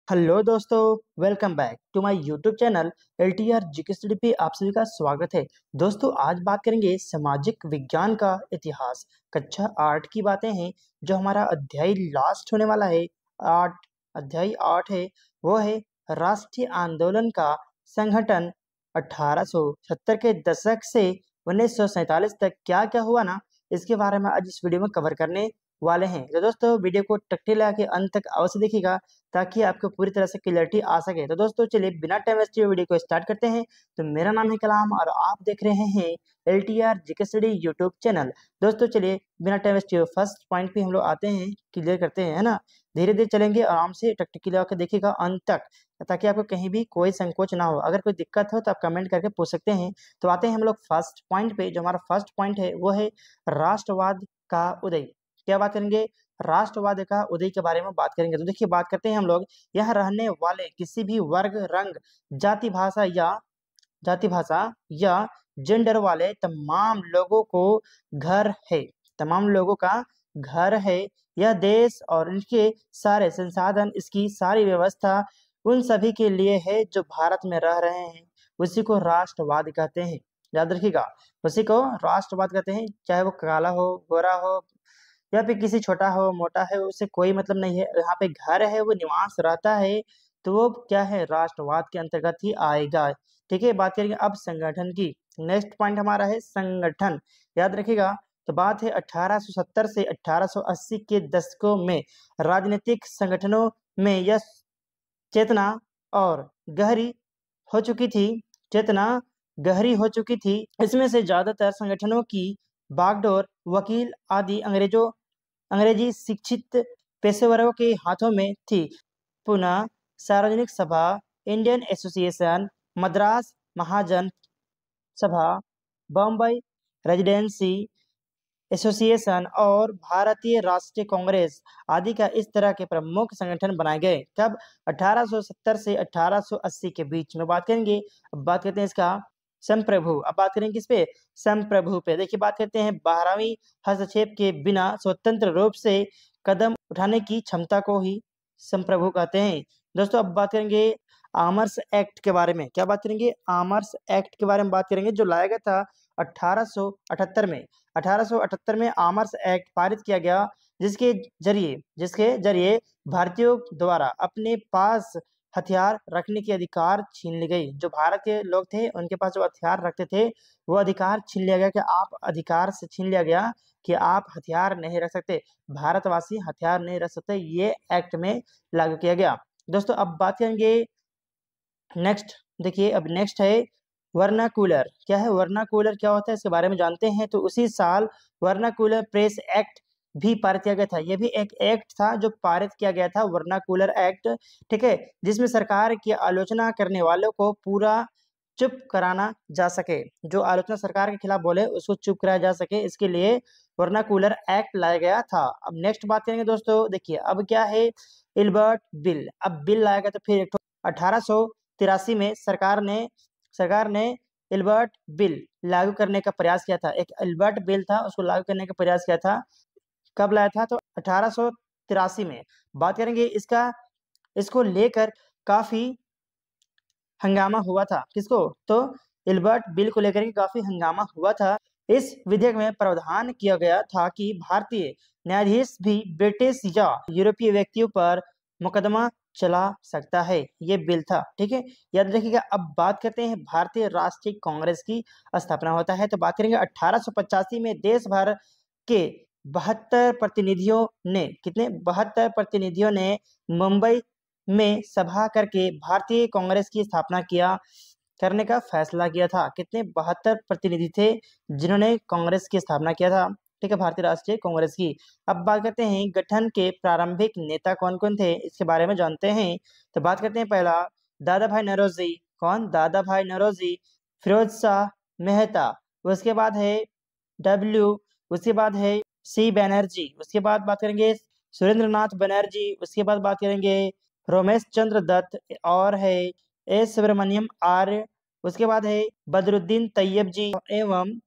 Hello दोस्तों, welcome back to my YouTube channel LTR GK study पे आप सभी का स्वागत है। दोस्तों, आज बात करेंगे सामाजिक विज्ञान का इतिहास, कक्षा 8 की बातें हैं। जो हमारा अध्याय लास्ट होने वाला है, 8 अध्याय 8 है, वो है राष्ट्रीय आंदोलन का संगठन। 1870 के दशक से 1947 तक क्या क्या हुआ ना, इसके बारे में आज इस वीडियो में कवर करने वाले हैं। तो दोस्तों, वीडियो को टकटे लगा के अंत तक अवश्य देखिएगा ताकि आपको पूरी तरह से क्लियरिटी आ सके। तो दोस्तों, चलिए बिना टाइम वेस्ट किए वीडियो को स्टार्ट करते हैं। तो मेरा नाम है कलाम और आप देख रहे हैं LTR GK study YouTube channel. दोस्तों, चलिए बिना टाइम वेस्ट किए फर्स्ट पॉइंट पे हम लोग आते हैं, क्लियर करते हैं, है ना। धीरे धीरे चलेंगे, आराम से टकटकी लगा के देखिएगा अंत तक, ताकि आपको कहीं भी कोई संकोच ना हो। अगर कोई दिक्कत हो तो आप कमेंट करके पूछ सकते हैं। तो आते हैं हम लोग फर्स्ट पॉइंट पे। जो हमारा फर्स्ट पॉइंट है वो है राष्ट्रवाद का उदय। क्या बात करेंगे? राष्ट्रवाद का उदय के बारे में बात करेंगे। तो देखिए, बात करते हैं हम लोग, यहाँ रहने वाले किसी भी वर्ग, रंग, जाति जाति भाषा या जेंडर वाले तमाम लोगों को घर है, तमाम लोगों का घर है। यह देश और इनके सारे संसाधन, इसकी सारी व्यवस्था उन सभी के लिए है जो भारत में रह रहे हैं। उसी को राष्ट्रवाद कहते हैं, याद रखिएगा। उसी को राष्ट्रवाद कहते हैं, चाहे वो काला हो, गोरा हो, या फिर किसी छोटा हो, मोटा है, उससे कोई मतलब नहीं है। यहाँ पे घर है, वो निवास रहता है, तो वो क्या है, राष्ट्रवाद के अंतर्गत ही आएगा। ठीक है, बात करेंगे अब संगठन की। नेक्स्ट पॉइंट हमारा है संगठन, याद रखिएगा। तो बात है 1870 से 1880 के दशकों में राजनीतिक संगठनों में यह चेतना और गहरी हो चुकी थी, चेतना गहरी हो चुकी थी। इसमें से ज्यादातर संगठनों की बागडोर वकील आदि अंग्रेजी शिक्षित पेशेवरों के हाथों में थी। पुनः सार्वजनिक सभा, इंडियन एसोसिएशन, मद्रास महाजन सभा, बम्बई रेजिडेंसी एसोसिएशन और भारतीय राष्ट्रीय कांग्रेस आदि का इस तरह के प्रमुख संगठन बनाए गए। कब? 1870 से 1880 के बीच में बात करेंगे। अब बात करते हैं इसका संप्रभु। अब बात करेंगे किस पे? संप्रभु पे। देखिए, बात करते हैं 12वीं हस्तक्षेप के बिना स्वतंत्र रूप से कदम उठाने की क्षमता को ही संप्रभु कहते हैं। दोस्तों, अब बात करेंगे आमर्स एक्ट के बारे में। क्या बात करेंगे? आमर्स एक्ट के बारे में बात करेंगे, जो लाया गया था 1878 में। 1878 में आमर्स एक्ट पारित किया गया, जिसके जरिए भारतीयों द्वारा अपने पास हथियार रखने की अधिकार छीन ली गई। जो भारत के लोग थे, उनके पास जो हथियार रखते थे, वो अधिकार छीन लिया गया। कि आप अधिकार से छीन लिया गया कि आप हथियार नहीं रख सकते, भारतवासी हथियार नहीं रख सकते। ये एक्ट में लागू किया गया। दोस्तों, अब बात करेंगे नेक्स्ट। देखिए, अब नेक्स्ट है वर्नाकुलर। क्या है वर्नाकुलर, क्या होता है, इसके बारे में जानते हैं। तो उसी साल वर्नाकुलर प्रेस एक्ट भी पारित किया गया था। यह भी एक एक्ट था जो पारित किया गया था, वर्नाकुलर एक्ट। ठीक है, जिसमें सरकार की आलोचना करने वालों को पूरा चुप कराना जा सके। जो आलोचना सरकार के खिलाफ बोले, उसको चुप कराया जा सके, इसके लिए वर्नाकुलर एक्ट लाया गया था। अब नेक्स्ट बात करेंगे दोस्तों। देखिए, अब क्या है, इल्बर्ट बिल। अब बिल लाया गया, तो फिर 1883 में सरकार ने इल्बर्ट बिल लागू करने का प्रयास किया था। एक इल्बर्ट बिल था, उसको लागू करने का प्रयास किया था। कब लाया था? तो 1883 में। बात करेंगे इसको लेकर काफी हंगामा हुआ था। किसको? तो इल्बर्ट बिल को लेकर के काफी हंगामा हुआ था। इस विधेयक में प्रावधान किया गया था कि भारतीय न्यायाधीश भी ब्रिटिश या यूरोपीय व्यक्तियों पर मुकदमा चला सकता है। ये बिल था। ठीक है, याद रखिएगा। अब बात करते हैं भारतीय राष्ट्रीय कांग्रेस की स्थापना होता है। तो बात करेंगे 1885 में देश भर के 72 प्रतिनिधियों ने मुंबई में सभा करके भारतीय कांग्रेस की स्थापना करने का फैसला किया था। कितने? 72 प्रतिनिधि थे जिन्होंने कांग्रेस की स्थापना किया था। ठीक है, भारतीय राष्ट्रीय कांग्रेस की। अब बात करते हैं गठन के प्रारंभिक नेता कौन कौन थे, इसके बारे में जानते हैं। तो बात करते हैं पहला, दादा भाई नौरोजी। कौन? दादा भाई नौरोजी। फिरोज शाह मेहता। उसके बाद है डब्ल्यू उसके बाद है सी बैनर्जी। उसके बाद बात करेंगे सुरेंद्र नाथ बनर्जी। उसके बाद बात करेंगे रोमेश चंद्र दत्त और है एस सुब्रमण्यम आर्य। उसके बाद है बदरुद्दीन तैयब जी एवं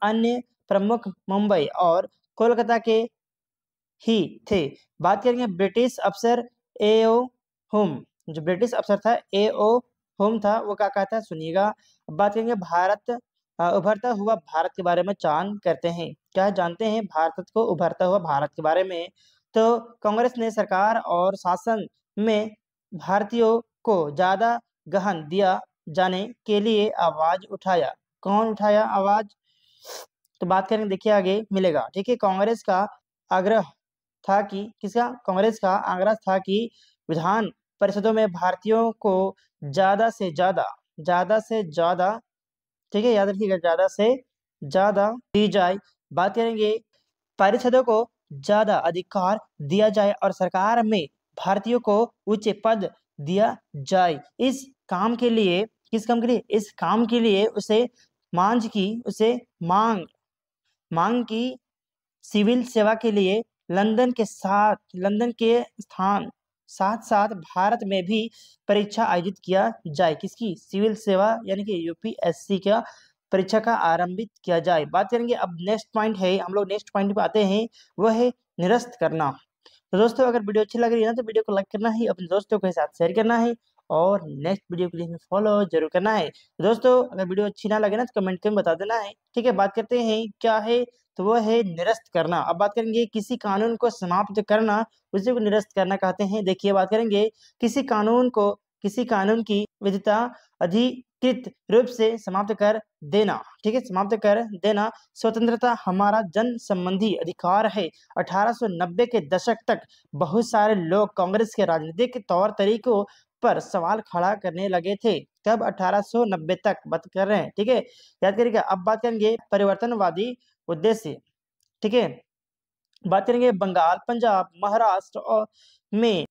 अन्य प्रमुख मुंबई और कोलकाता के ही थे। बात करेंगे ब्रिटिश अफसर एओ होम, जो ब्रिटिश अफसर था एओ होम था, वो क्या कहता है सुनिएगा। अब बात करेंगे भारत उभरता हुआ भारत के बारे में जान करते हैं। क्या जानते हैं भारत को उभरता हुआ भारत के बारे में? तो कांग्रेस ने सरकार और शासन में भारतीयों को ज्यादा गहन दिया जाने के लिए आवाज उठाया। कौन उठाया आवाज? तो बात करेंगे, देखिए आगे मिलेगा। ठीक है, कांग्रेस का आग्रह था कि किसका? कांग्रेस का आग्रह था कि विधान परिषदों में भारतीयों को ज्यादा से ज्यादा, ठीक है याद रखिएगा, ज्यादा से ज्यादा दी जाए। बात करेंगे पारिषदों को ज्यादा अधिकार दिया जाए और सरकार में भारतीयों को उच्च पद दिया जाए। इस काम के लिए, किस काम के लिए? इस काम के लिए उसे मांग की सिविल सेवा के लिए लंदन के साथ साथ भारत में भी परीक्षा आयोजित किया जाए। किसकी? सिविल सेवा यानी कि यूपीएससी का परीक्षा का आरंभित किया जाए। बात करेंगे अब नेक्स्ट पॉइंट है, हम लोग नेक्स्ट पॉइंट पे आते हैं, वह है निरस्त करना। तो दोस्तों अगर वीडियो अच्छी लग रही है ना तो वीडियो को लाइक करना है, अपने दोस्तों के साथ शेयर करना है और नेक्स्ट वीडियो के लिए हमें फॉलो जरूर करना है। तो दोस्तों अगर वीडियो अच्छी ना लगे ना तो कमेंट में बता देना है। ठीक है, बात करते हैं क्या है, तो वो है निरस्त करना। अब बात करेंगे किसी कानून को समाप्त करना, उसी को निरस्त करना कहते हैं। देखिए बात करेंगे किसी कानून की वैधता अधिकृत रूप से समाप्त कर देना। ठीक है, समाप्त कर देना। स्वतंत्रता हमारा जन संबंधी अधिकार है। 1890 के दशक तक बहुत सारे लोग कांग्रेस के राजनीतिक तौर तरीकों पर सवाल खड़ा करने लगे थे। कब? 1890 तक बात कर रहे हैं। ठीक है, याद करिएगा। अब बात करेंगे परिवर्तनवादी उद्देश्य। ठीक है, बात करेंगे बंगाल, पंजाब, महाराष्ट्र और में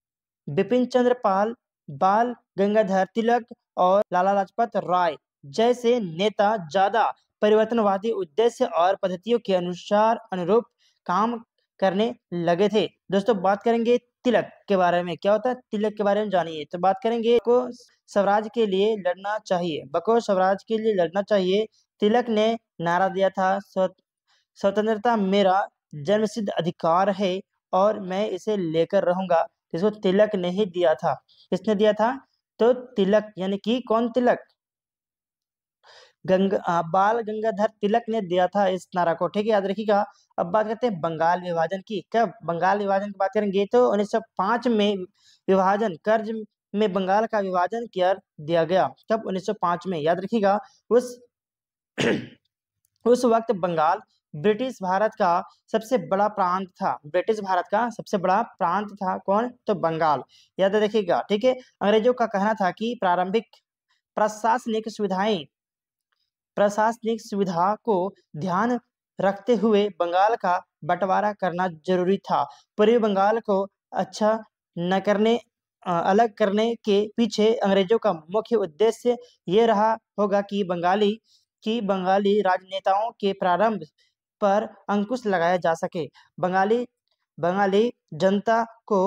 बिपिन चंद्र पाल, बाल गंगाधर तिलक और लाला लाजपत राय जैसे नेता ज्यादा परिवर्तनवादी उद्देश्य और पद्धतियों के अनुरूप काम करने लगे थे। दोस्तों बात करेंगे तिलक के बारे में। क्या होता है तिलक के बारे में जानिए। तो बात करेंगे को स्वराज के लिए लड़ना चाहिए, बको स्वराज के लिए लड़ना चाहिए। तिलक ने नारा दिया था, स्वतंत्रता मेरा जन्मसिद्ध अधिकार है और मैं इसे लेकर रहूंगा। इसको तिलक ने ही दिया था। किसने दिया था? तो तिलक यानी कि कौन तिलक? बाल गंगाधर तिलक ने दिया था इस नारा को। ठीक है, याद रखिएगा। अब बात करते हैं बंगाल विभाजन की। कब बंगाल विभाजन की बात करेंगे तो 1905 में विभाजन कर्ज में बंगाल का विभाजन कर दिया गया। कब? 1905 में, याद रखिएगा। उस उस वक्त बंगाल ब्रिटिश भारत का सबसे बड़ा प्रांत था। ब्रिटिश भारत का सबसे बड़ा प्रांत था कौन? तो बंगाल, याद रखिएगा। ठीक है, अंग्रेजों का कहना था कि प्रारंभिक प्रशासनिक सुविधा को ध्यान रखते हुए बंगाल का बंटवारा करना जरूरी था। पूर्वी बंगाल को अच्छा न करने अलग करने के पीछे अंग्रेजों का मुख्य उद्देश्य ये रहा होगा कि बंगाली राजनेताओं के प्रारंभ पर अंकुश लगाया जा सके, बंगाली जनता को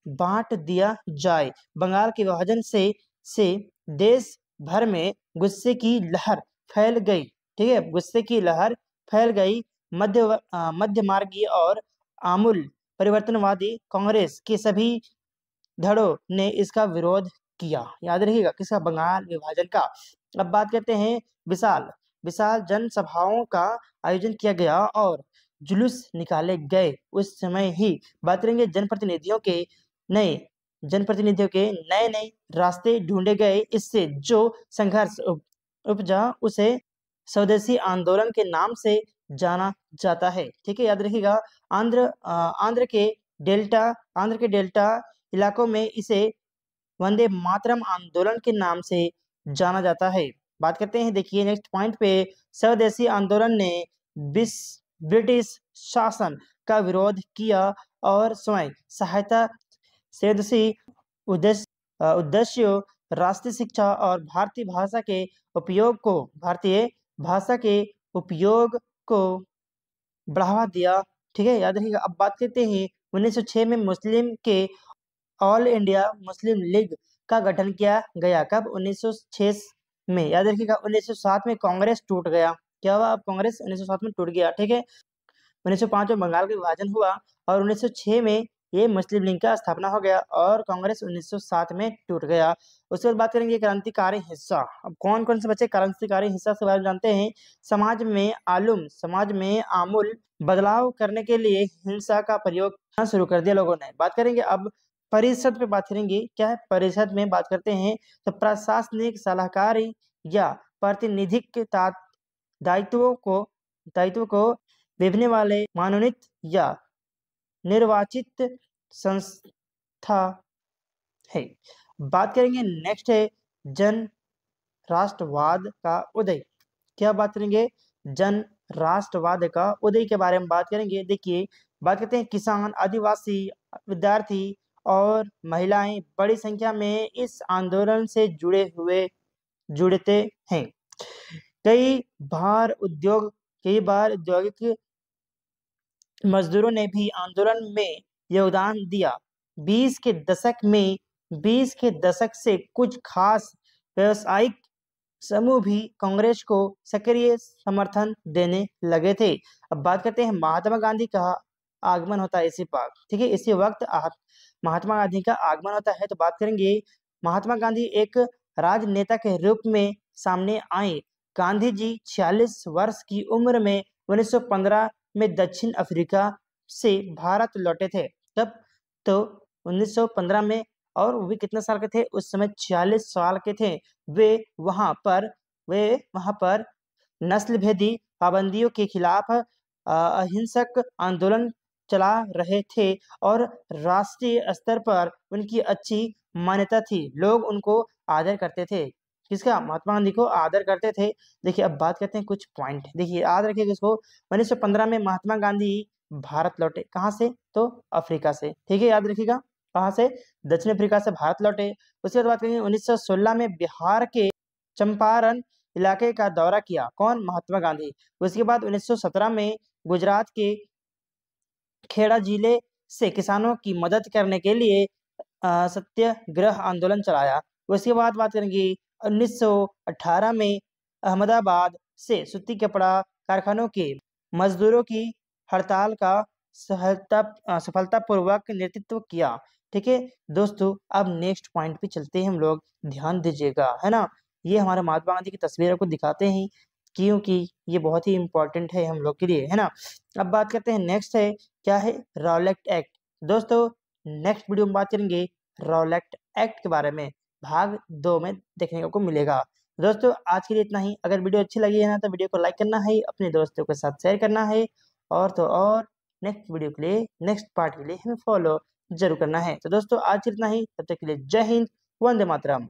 बांट दिया जाए। बंगाल के विभाजन से देश भर में गुस्से की लहर फैल गई। ठीक है, गुस्से की लहर फैल गई। मध्यमार्गी और आमूल परिवर्तनवादी कांग्रेस के सभी धड़ों ने इसका विरोध किया। याद रखिएगा, किसका? बंगाल विभाजन का। अब बात करते हैं विशाल विशाल जनसभाओं का आयोजन किया गया और जुलूस निकाले गए। उस समय ही बात करेंगे जनप्रतिनिधियों के नए नए रास्ते ढूंढे गए। इससे जो संघर्ष उपजा उसे स्वदेशी आंदोलन के नाम से जाना जाता है। ठीक है, याद रखिएगा। आंध्र के डेल्टा इलाकों में इसे वंदे मातरम आंदोलन के नाम से जाना जाता है। बात करते हैं, देखिए नेक्स्ट पॉइंट पे। स्वदेशी आंदोलन ने ब्रिटिश शासन का विरोध किया और स्वयं सहायता स्वदेशी उद्देश्यों, राष्ट्रीय शिक्षा और भारतीय भाषा के उपयोग को बढ़ावा दिया। ठीक है, याद रखिएगा। अब बात करते हैं 1906 में मुस्लिम के ऑल इंडिया मुस्लिम लीग का गठन किया गया। कब? 1906 में, याद रखिएगा। 1907 में कांग्रेस टूट गया। क्या हुआ? अब कांग्रेस 1907 में टूट गया। ठीक है, 1905 में बंगाल का विभाजन हुआ और 1906 में ये मुस्लिम लीग का स्थापना हो गया और कांग्रेस 1907 में टूट गया। उसके बाद बात करेंगे क्रांतिकारी हिस्सा। अब कौन कौन से बच्चे क्रांतिकारी हिस्सा के बारे में जानते हैं। समाज में आमूल बदलाव करने के लिए हिंसा का प्रयोग करना शुरू कर दिया लोगों ने। बात करेंगे अब परिषद पे बात करेंगे। क्या है परिषद में बात करते हैं तो प्रशासनिक सलाहकारी या प्रातिनिधिक दायित्व को निभाने वाले मनोनीत या निर्वाचित संस्था है। बात करेंगे नेक्स्ट है जन राष्ट्रवाद का उदय। क्या बात करेंगे जन राष्ट्रवाद का उदय के बारे में बात करेंगे। देखिए बात करते हैं किसान, आदिवासी, विद्यार्थी और महिलाएं बड़ी संख्या में इस आंदोलन से जुड़ते हैं। कई बार औद्योगिक मजदूरों ने भी आंदोलन में योगदान दिया। 20 के दशक से कुछ खास व्यवसायिक समूह भी कांग्रेस को सक्रिय समर्थन देने लगे थे। अब बात करते हैं महात्मा गांधी का आगमन होता है इसी पर, ठीक है, इसी वक्त महात्मा गांधी का आगमन होता है। तो बात करेंगे महात्मा गांधी एक राजनेता के रूप में सामने आए। गांधी जी 46 वर्ष की उम्र में 1915 में दक्षिण अफ्रीका से भारत लौटे थे। तब तो 1915 में, और वो भी कितने साल के थे उस समय, 46 साल के थे। वे वहां पर नस्ल भेदी पाबंदियों के खिलाफ अहिंसक आंदोलन चला रहे थे और राष्ट्रीय स्तर पर उनकी अच्छी मान्यता थी। लोग उनको आदर करते थे। किसका? महात्मा गांधी को आदर करते थे। देखिए अब बात करते हैं कुछ पॉइंट। देखिए याद रखिएगा इसको। 1915 में महात्मा गांधी भारत लौटे। कहाँ से? तो अफ्रीका से। ठीक है, याद रखिएगा। कहाँ से? दक्षिण अफ्रीका से भारत लौटे। उसके बाद बात करेंगे 1916 में बिहार के चंपारण इलाके का दौरा किया। कौन? महात्मा गांधी। उसके बाद 1917 में गुजरात के खेड़ा जिले से किसानों की मदद करने के लिए सत्याग्रह आंदोलन चलाया। उसके बाद बात करेंगे 1918 में अहमदाबाद से सूती कपड़ा कारखानों के मजदूरों की हड़ताल का सफलतापूर्वक नेतृत्व किया। ठीक है दोस्तों, अब नेक्स्ट पॉइंट पे चलते हैं हम लोग। ध्यान दीजिएगा, है ना। ये हमारे महात्मा गांधी की तस्वीरों को दिखाते हैं क्योंकि ये बहुत ही इंपॉर्टेंट है हम लोग के लिए, है ना। अब बात करते हैं नेक्स्ट है, क्या है? Rowlatt act. दोस्तों नेक्स्ट वीडियो में बात करेंगे रॉलेट एक्ट के बारे में, भाग 2 में देखने को मिलेगा। दोस्तों आज के लिए इतना ही। अगर वीडियो अच्छी लगी है ना तो वीडियो को लाइक करना है, अपने दोस्तों के साथ शेयर करना है, और तो और नेक्स्ट वीडियो के लिए, नेक्स्ट पार्ट के लिए हमें फॉलो जरूर करना है। तो दोस्तों आज के लिए इतना ही। तब तक के लिए जय हिंद, वंदे मातरम।